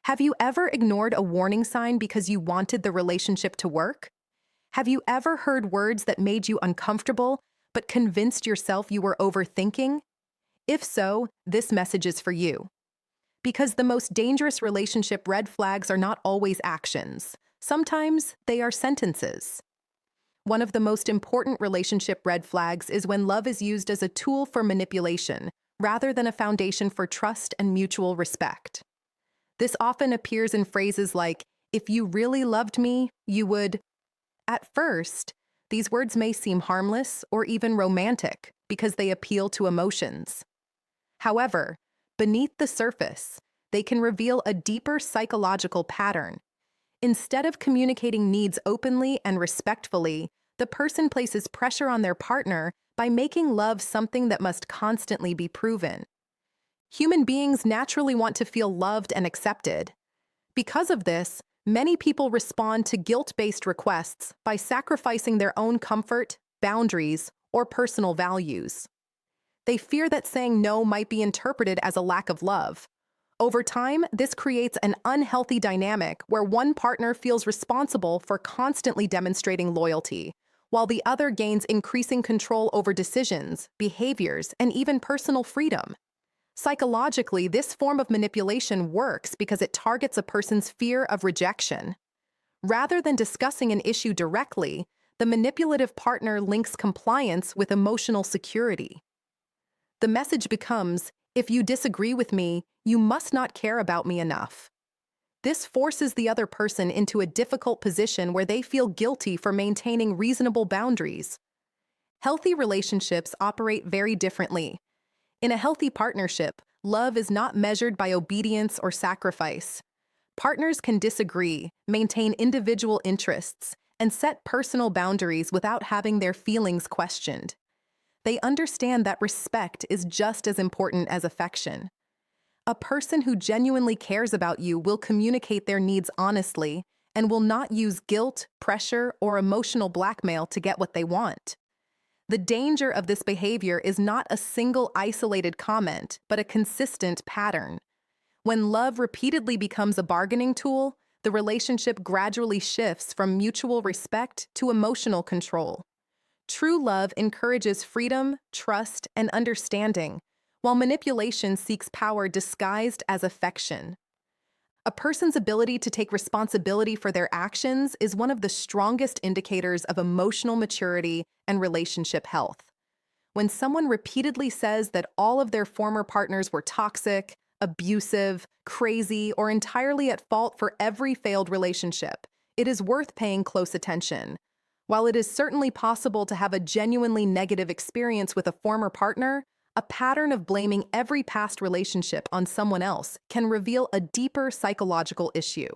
Have you ever ignored a warning sign because you wanted the relationship to work? Have you ever heard words that made you uncomfortable, but convinced yourself you were overthinking? If so, this message is for you. Because the most dangerous relationship red flags are not always actions. Sometimes they are sentences. One of the most important relationship red flags is when love is used as a tool for manipulation, rather than a foundation for trust and mutual respect. This often appears in phrases like, "If you really loved me, you would." At first, these words may seem harmless or even romantic because they appeal to emotions. However, beneath the surface, they can reveal a deeper psychological pattern. Instead of communicating needs openly and respectfully, the person places pressure on their partner by making love something that must constantly be proven. Human beings naturally want to feel loved and accepted. Because of this, many people respond to guilt-based requests by sacrificing their own comfort, boundaries, or personal values. They fear that saying no might be interpreted as a lack of love. Over time, this creates an unhealthy dynamic where one partner feels responsible for constantly demonstrating loyalty, while the other gains increasing control over decisions, behaviors, and even personal freedom. Psychologically, this form of manipulation works because it targets a person's fear of rejection. Rather than discussing an issue directly, the manipulative partner links compliance with emotional security. The message becomes, "If you disagree with me, you must not care about me enough." This forces the other person into a difficult position where they feel guilty for maintaining reasonable boundaries. Healthy relationships operate very differently. In a healthy partnership, love is not measured by obedience or sacrifice. Partners can disagree, maintain individual interests, and set personal boundaries without having their feelings questioned. They understand that respect is just as important as affection. A person who genuinely cares about you will communicate their needs honestly and will not use guilt, pressure, or emotional blackmail to get what they want. The danger of this behavior is not a single isolated comment, but a consistent pattern. When love repeatedly becomes a bargaining tool, the relationship gradually shifts from mutual respect to emotional control. True love encourages freedom, trust, and understanding, while manipulation seeks power disguised as affection. A person's ability to take responsibility for their actions is one of the strongest indicators of emotional maturity and relationship health. When someone repeatedly says that all of their former partners were toxic, abusive, crazy, or entirely at fault for every failed relationship, it is worth paying close attention. While it is certainly possible to have a genuinely negative experience with a former partner, a pattern of blaming every past relationship on someone else can reveal a deeper psychological issue: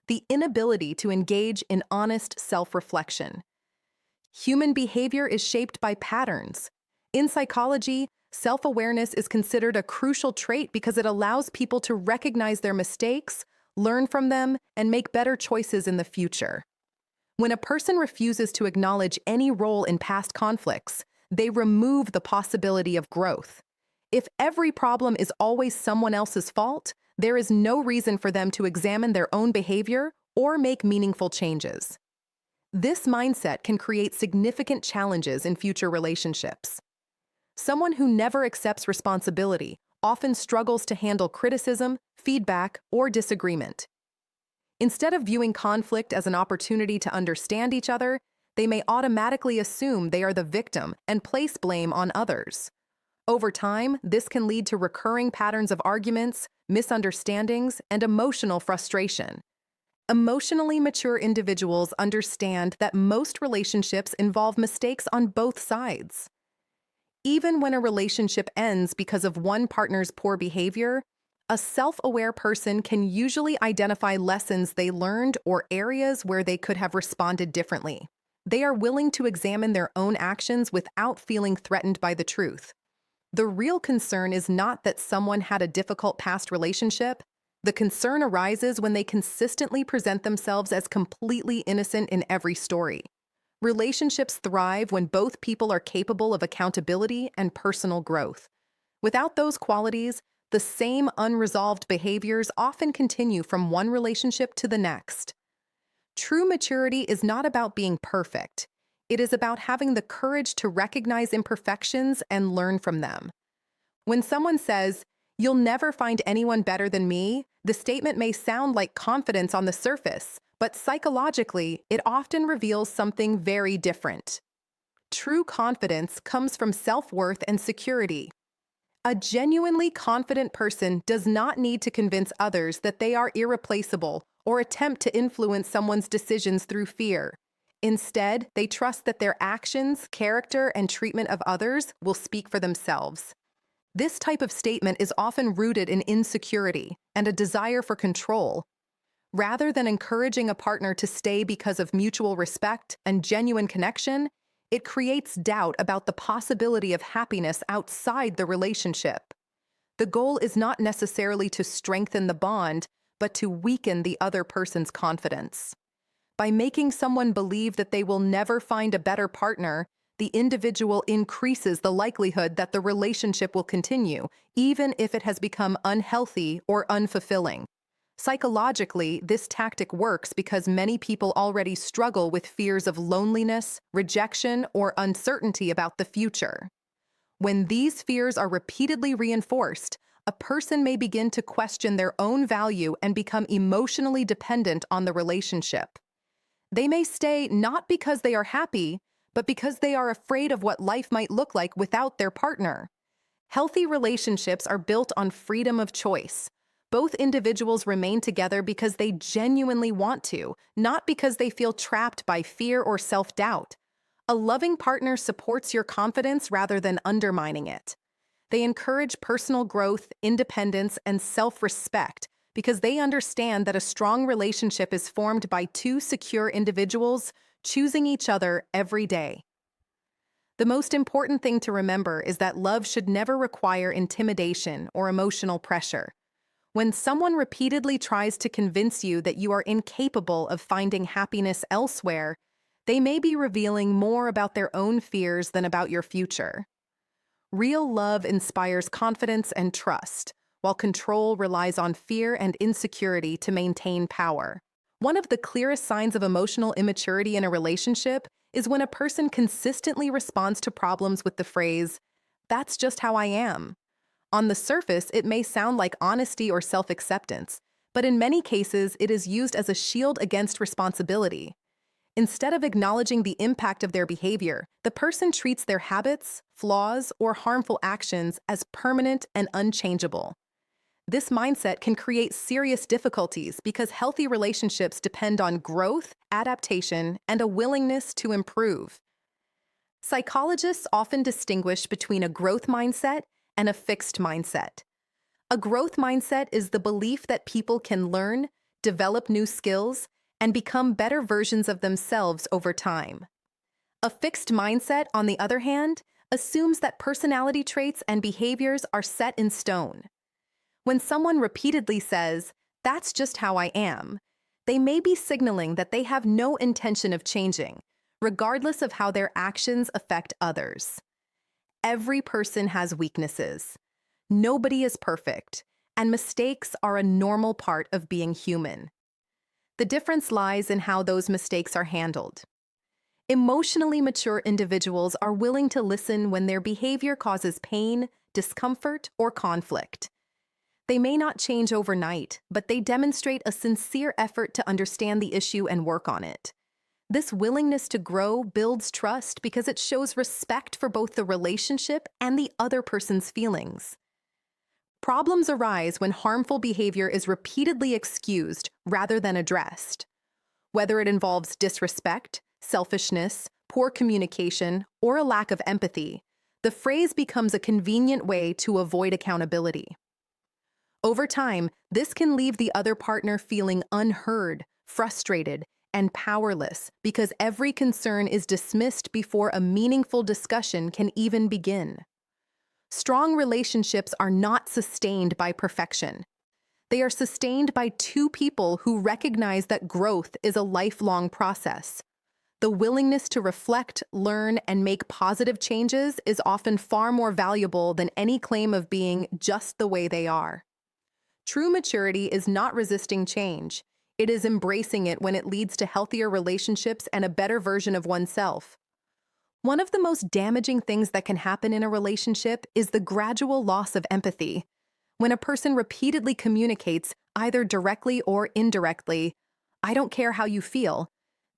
the inability to engage in honest self-reflection. Human behavior is shaped by patterns. In psychology, self-awareness is considered a crucial trait because it allows people to recognize their mistakes, learn from them, and make better choices in the future. When a person refuses to acknowledge any role in past conflicts, they remove the possibility of growth. If every problem is always someone else's fault, there is no reason for them to examine their own behavior or make meaningful changes. This mindset can create significant challenges in future relationships. Someone who never accepts responsibility often struggles to handle criticism, feedback, or disagreement. Instead of viewing conflict as an opportunity to understand each other, they may automatically assume they are the victim and place blame on others. Over time, this can lead to recurring patterns of arguments, misunderstandings, and emotional frustration. Emotionally mature individuals understand that most relationships involve mistakes on both sides. Even when a relationship ends because of one partner's poor behavior, a self-aware person can usually identify lessons they learned or areas where they could have responded differently. They are willing to examine their own actions without feeling threatened by the truth. The real concern is not that someone had a difficult past relationship. The concern arises when they consistently present themselves as completely innocent in every story. Relationships thrive when both people are capable of accountability and personal growth. Without those qualities, The same unresolved behaviors often continue from one relationship to the next. True maturity is not about being perfect. It is about having the courage to recognize imperfections and learn from them. When someone says, "You'll never find anyone better than me," the statement may sound like confidence on the surface, but psychologically, it often reveals something very different. True confidence comes from self-worth and security. A genuinely confident person does not need to convince others that they are irreplaceable or attempt to influence someone's decisions through fear. Instead, they trust that their actions, character, and treatment of others will speak for themselves. This type of statement is often rooted in insecurity and a desire for control. Rather than encouraging a partner to stay because of mutual respect and genuine connection, it creates doubt about the possibility of happiness outside the relationship. The goal is not necessarily to strengthen the bond, but to weaken the other person's confidence. By making someone believe that they will never find a better partner, the individual increases the likelihood that the relationship will continue, even if it has become unhealthy or unfulfilling. Psychologically, this tactic works because many people already struggle with fears of loneliness, rejection, or uncertainty about the future. When these fears are repeatedly reinforced, a person may begin to question their own value and become emotionally dependent on the relationship. They may stay not because they are happy, but because they are afraid of what life might look like without their partner. Healthy relationships are built on freedom of choice. Both individuals remain together because they genuinely want to, not because they feel trapped by fear or self-doubt. A loving partner supports your confidence rather than undermining it. They encourage personal growth, independence, and self-respect because they understand that a strong relationship is formed by two secure individuals choosing each other every day. The most important thing to remember is that love should never require intimidation or emotional pressure. When someone repeatedly tries to convince you that you are incapable of finding happiness elsewhere, they may be revealing more about their own fears than about your future. Real love inspires confidence and trust, while control relies on fear and insecurity to maintain power. One of the clearest signs of emotional immaturity in a relationship is when a person consistently responds to problems with the phrase, "That's just how I am." On the surface, it may sound like honesty or self-acceptance, but in many cases, it is used as a shield against responsibility. Instead of acknowledging the impact of their behavior, the person treats their habits, flaws, or harmful actions as permanent and unchangeable. This mindset can create serious difficulties because healthy relationships depend on growth, adaptation, and a willingness to improve. Psychologists often distinguish between a growth mindset and a fixed mindset. A growth mindset is the belief that people can learn, develop new skills, and become better versions of themselves over time. A fixed mindset, on the other hand, assumes that personality traits and behaviors are set in stone. When someone repeatedly says, "That's just how I am," they may be signaling that they have no intention of changing, regardless of how their actions affect others. Every person has weaknesses. Nobody is perfect, and mistakes are a normal part of being human. The difference lies in how those mistakes are handled. Emotionally mature individuals are willing to listen when their behavior causes pain, discomfort, or conflict. They may not change overnight, but they demonstrate a sincere effort to understand the issue and work on it. This willingness to grow builds trust because it shows respect for both the relationship and the other person's feelings. Problems arise when harmful behavior is repeatedly excused rather than addressed. Whether it involves disrespect, selfishness, poor communication, or a lack of empathy, the phrase becomes a convenient way to avoid accountability. Over time, this can leave the other partner feeling unheard, frustrated, and powerless because every concern is dismissed before a meaningful discussion can even begin. Strong relationships are not sustained by perfection. They are sustained by two people who recognize that growth is a lifelong process. The willingness to reflect, learn, and make positive changes is often far more valuable than any claim of being just the way they are. True maturity is not resisting change. It is embracing it when it leads to healthier relationships and a better version of oneself. One of the most damaging things that can happen in a relationship is the gradual loss of empathy. When a person repeatedly communicates, either directly or indirectly, "I don't care how you feel,"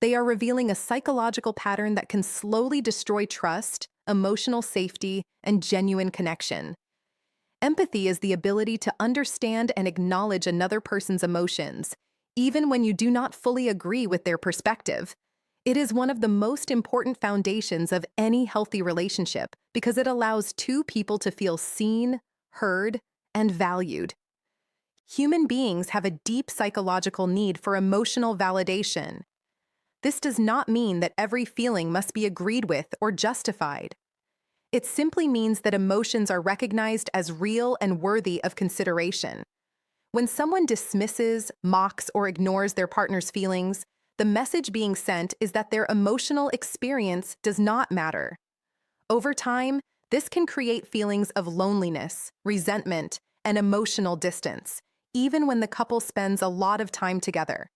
they are revealing a psychological pattern that can slowly destroy trust, emotional safety, and genuine connection. Empathy is the ability to understand and acknowledge another person's emotions, even when you do not fully agree with their perspective. It is one of the most important foundations of any healthy relationship because it allows two people to feel seen, heard, and valued. Human beings have a deep psychological need for emotional validation. This does not mean that every feeling must be agreed with or justified. It simply means that emotions are recognized as real and worthy of consideration. When someone dismisses, mocks, or ignores their partner's feelings, the message being sent is that their emotional experience does not matter. Over time, this can create feelings of loneliness, resentment, and emotional distance, even when the couple spends a lot of time together.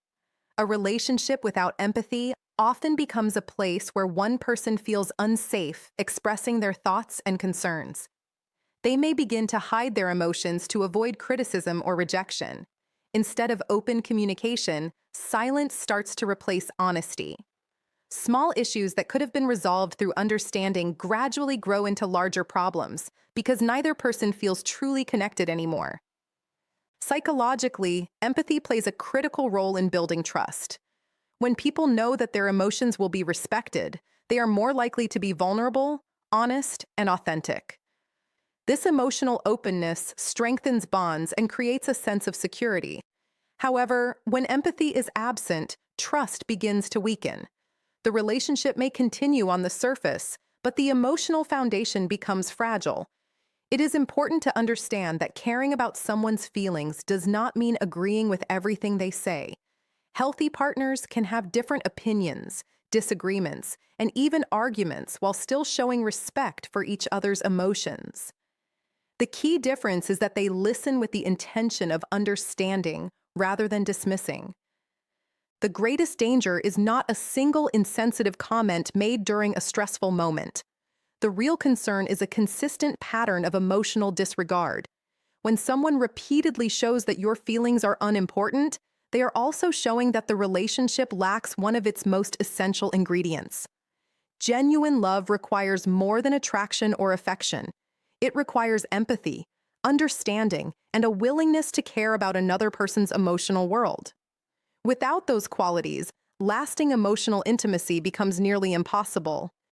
A relationship without empathy often becomes a place where one person feels unsafe expressing their thoughts and concerns. They may begin to hide their emotions to avoid criticism or rejection. Instead of open communication, silence starts to replace honesty. Small issues that could have been resolved through understanding gradually grow into larger problems because neither person feels truly connected anymore. Psychologically, empathy plays a critical role in building trust. When people know that their emotions will be respected, they are more likely to be vulnerable, honest, and authentic. This emotional openness strengthens bonds and creates a sense of security. However, when empathy is absent, trust begins to weaken. The relationship may continue on the surface, but the emotional foundation becomes fragile. It is important to understand that caring about someone's feelings does not mean agreeing with everything they say. Healthy partners can have different opinions, disagreements, and even arguments while still showing respect for each other's emotions. The key difference is that they listen with the intention of understanding rather than dismissing. The greatest danger is not a single insensitive comment made during a stressful moment. The real concern is a consistent pattern of emotional disregard. When someone repeatedly shows that your feelings are unimportant, they are also showing that the relationship lacks one of its most essential ingredients. Genuine love requires more than attraction or affection. It requires empathy, understanding, and a willingness to care about another person's emotional world. Without those qualities, lasting emotional intimacy becomes nearly impossible.